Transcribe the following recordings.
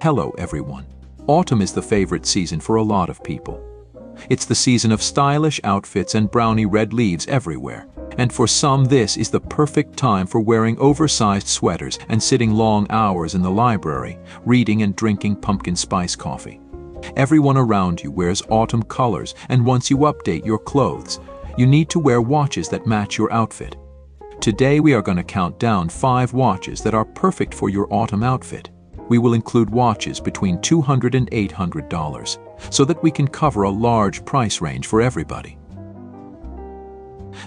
Hello everyone. Autumn is the favorite season for a lot of people. It's the season of stylish outfits and brownie red leaves everywhere. And for some, this is the perfect time for wearing oversized sweaters and sitting long hours in the library, reading and drinking pumpkin spice coffee. Everyone around you wears autumn colors, and once you update your clothes, you need to wear watches that match your outfit. Today we are going to count down 5 watches that are perfect for your autumn outfit. We will include watches between $200 and $800, so that we can cover a large price range for everybody.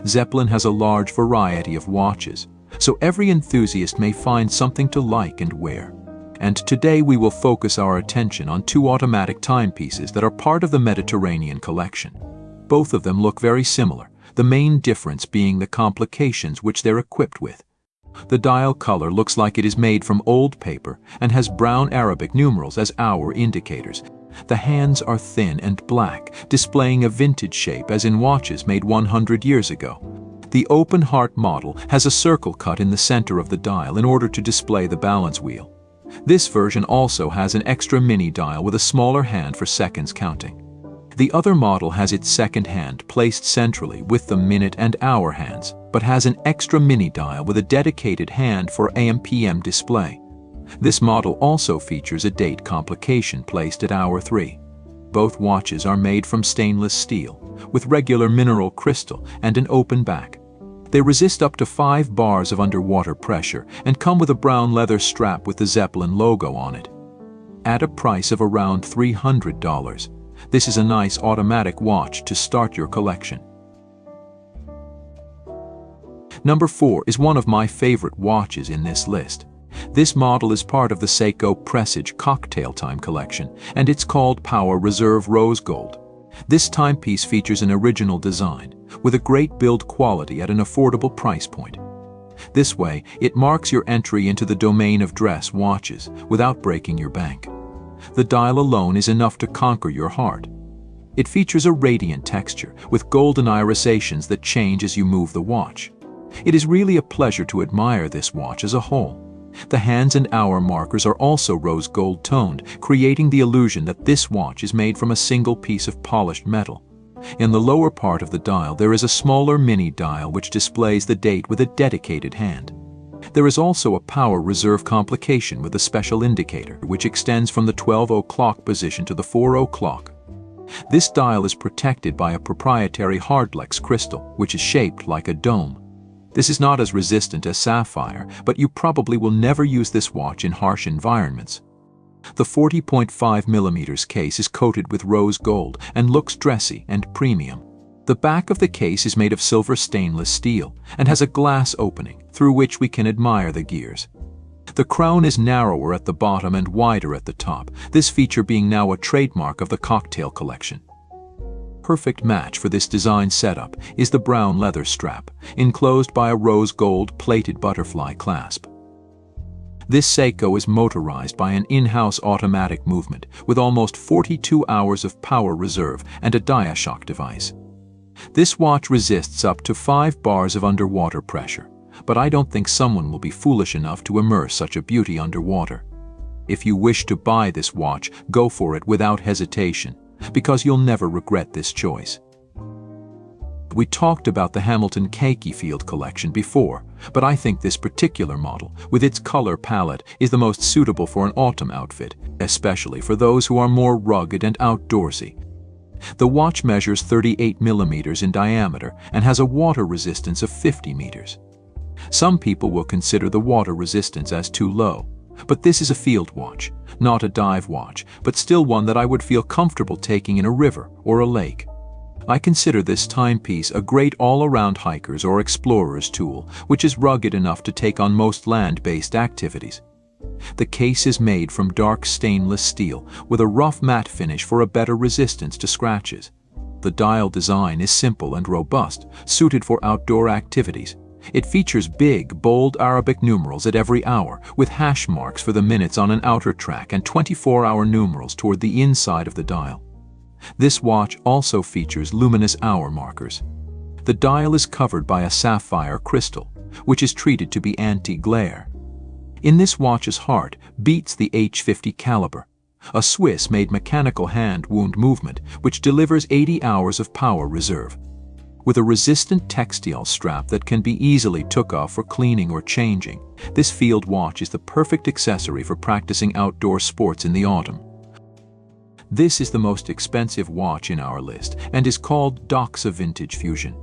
Zeppelin has a large variety of watches, so every enthusiast may find something to like and wear. And today we will focus our attention on 2 automatic timepieces that are part of the Mediterranean collection. Both of them look very similar, the main difference being the complications which they're equipped with. The dial color looks like it is made from old paper and has brown Arabic numerals as hour indicators. The hands are thin and black, displaying a vintage shape as in watches made 100 years ago. The open heart model has a circle cut in the center of the dial in order to display the balance wheel. This version also has an extra mini dial with a smaller hand for seconds counting. The other model has its second hand placed centrally with the minute and hour hands, but has an extra mini dial with a dedicated hand for AM/PM display. This model also features a date complication placed at hour 3. Both watches are made from stainless steel, with regular mineral crystal and an open back. They resist up to 5 bars of underwater pressure and come with a brown leather strap with the Zeppelin logo on it. At a price of around $300, this is a nice automatic watch to start your collection. Number 4 is one of my favorite watches in this list. This model is part of the Seiko Presage Cocktail Time collection, and it's called Power Reserve Rose Gold. This timepiece features an original design, with a great build quality at an affordable price point. This way, it marks your entry into the domain of dress watches without breaking your bank. The dial alone is enough to conquer your heart. It features a radiant texture with golden irisations that change as you move the watch. It is really a pleasure to admire this watch as a whole. The hands and hour markers are also rose gold toned, creating the illusion that this watch is made from a single piece of polished metal. In the lower part of the dial there is a smaller mini dial which displays the date with a dedicated hand. There is also a power reserve complication with a special indicator which extends from the 12 o'clock position to the 4 o'clock. This dial is protected by a proprietary hardlex crystal which is shaped like a dome. This is not as resistant as sapphire, but you probably will never use this watch in harsh environments. The 40.5mm case is coated with rose gold and looks dressy and premium. The back of the case is made of silver stainless steel and has a glass opening through which we can admire the gears. The crown is narrower at the bottom and wider at the top, this feature being now a trademark of the cocktail collection. Perfect match for this design setup is the brown leather strap, enclosed by a rose gold plated butterfly clasp. This Seiko is motorized by an in-house automatic movement with almost 42 hours of power reserve and a DiaShock device. This watch resists up to 5 bars of underwater pressure, but I don't think someone will be foolish enough to immerse such a beauty underwater. If you wish to buy this watch, go for it without hesitation, because you'll never regret this choice. We talked about the Hamilton Keiki collection before, but I think this particular model, with its color palette, is the most suitable for an autumn outfit, especially for those who are more rugged and outdoorsy. The watch measures 38mm in diameter and has a water resistance of 50 meters. Some people will consider the water resistance as too low, but this is a field watch, not a dive watch, but still one that I would feel comfortable taking in a river or a lake. I consider this timepiece a great all-around hiker's or explorer's tool, which is rugged enough to take on most land-based activities. The case is made from dark stainless steel with a rough matte finish for a better resistance to scratches. The dial design is simple and robust, suited for outdoor activities. It features big, bold Arabic numerals at every hour, with hash marks for the minutes on an outer track and 24-hour numerals toward the inside of the dial. This watch also features luminous hour markers. The dial is covered by a sapphire crystal, which is treated to be anti-glare. In this watch's heart beats the H50 caliber, a Swiss-made mechanical hand wound movement which delivers 80 hours of power reserve. With a resistant textile strap that can be easily took off for cleaning or changing, this field watch is the perfect accessory for practicing outdoor sports in the autumn. This is the most expensive watch in our list and is called Doxa Vintage Fusion.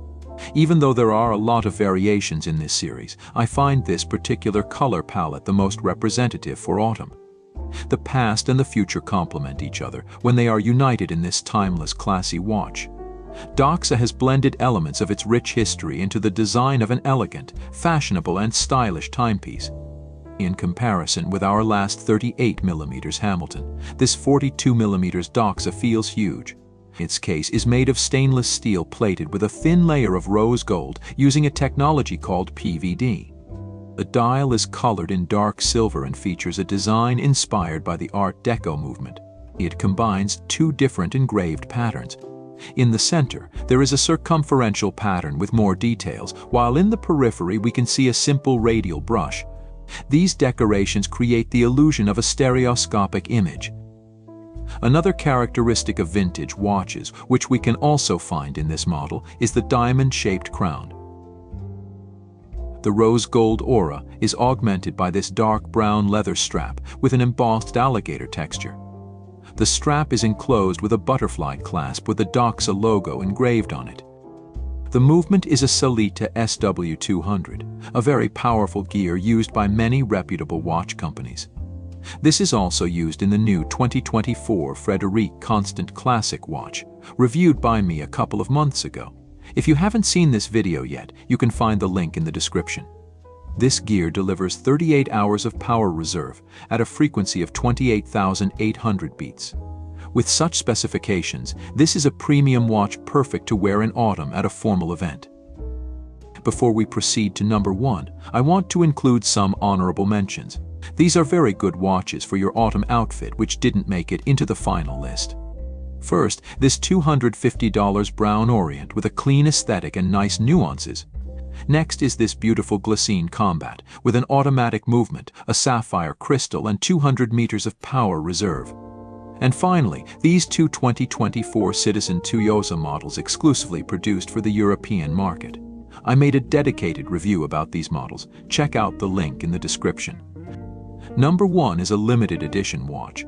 Even though there are a lot of variations in this series, I find this particular color palette the most representative for autumn. The past and the future complement each other when they are united in this timeless, classy watch. Doxa has blended elements of its rich history into the design of an elegant, fashionable, and stylish timepiece. In comparison with our last 38mm Hamilton, this 42mm Doxa feels huge. Its case is made of stainless steel plated with a thin layer of rose gold using a technology called PVD. The dial is colored in dark silver and features a design inspired by the Art Deco movement. It combines two different engraved patterns. In the center, there is a circumferential pattern with more details, while in the periphery we can see a simple radial brush. These decorations create the illusion of a stereoscopic image. Another characteristic of vintage watches, which we can also find in this model, is the diamond-shaped crown. The rose gold aura is augmented by this dark brown leather strap with an embossed alligator texture. The strap is enclosed with a butterfly clasp with the Doxa logo engraved on it. The movement is a Sellita SW200, a very powerful gear used by many reputable watch companies. This is also used in the new 2024 Frédérique Constant Classic watch, reviewed by me a couple of months ago. If you haven't seen this video yet, you can find the link in the description. This gear delivers 38 hours of power reserve at a frequency of 28,800 beats. With such specifications, this is a premium watch perfect to wear in autumn at a formal event. Before we proceed to number 1, I want to include some honorable mentions. These are very good watches for your autumn outfit which didn't make it into the final list. First, this $250 Brown Orient with a clean aesthetic and nice nuances. Next is this beautiful Glycine Combat with an automatic movement, a sapphire crystal, and 200 meters of power reserve. And finally, these two 2024 Citizen Tuyosa models exclusively produced for the European market. I made a dedicated review about these models. Check out the link in the description. Number 1 is a limited edition watch.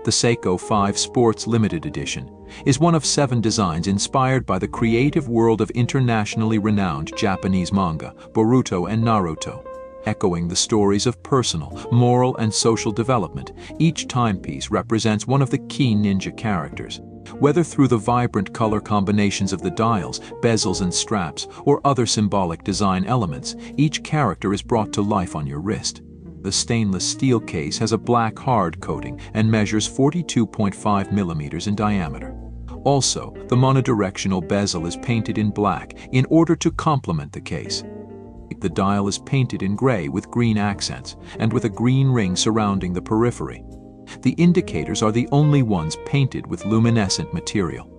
The Seiko 5 Sports Limited Edition is one of 7 designs inspired by the creative world of internationally renowned Japanese manga, Boruto and Naruto. Echoing the stories of personal, moral, and social development, each timepiece represents one of the key ninja characters. Whether through the vibrant color combinations of the dials, bezels, and straps, or other symbolic design elements, each character is brought to life on your wrist. The stainless steel case has a black hard coating and measures 42.5 millimeters in diameter. Also, the monodirectional bezel is painted in black in order to complement the case. The dial is painted in gray with green accents and with a green ring surrounding the periphery. The indicators are the only ones painted with luminescent material.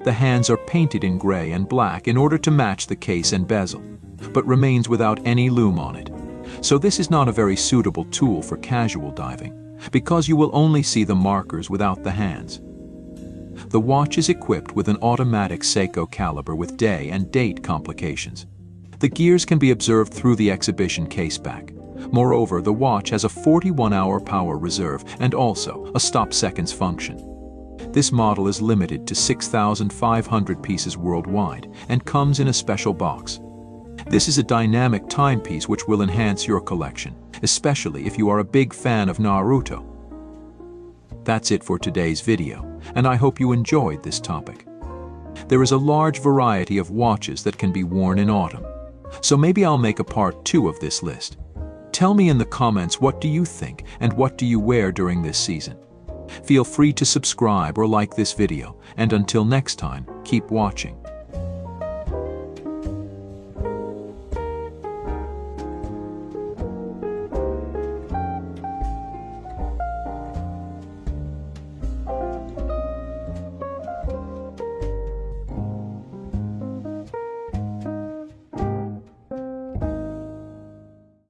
The hands are painted in gray and black in order to match the case and bezel, but remains without any lume on it. So this is not a very suitable tool for casual diving, because you will only see the markers without the hands. The watch is equipped with an automatic Seiko caliber with day and date complications. The gears can be observed through the exhibition caseback. Moreover, the watch has a 41-hour power reserve and also a stop seconds function. This model is limited to 6,500 pieces worldwide and comes in a special box. This is a dynamic timepiece which will enhance your collection, especially if you are a big fan of Naruto. That's it for today's video, and I hope you enjoyed this topic. There is a large variety of watches that can be worn in autumn, so maybe I'll make a part 2 of this list. Tell me in the comments what do you think and what do you wear during this season. Feel free to subscribe or like this video, and until next time, keep watching.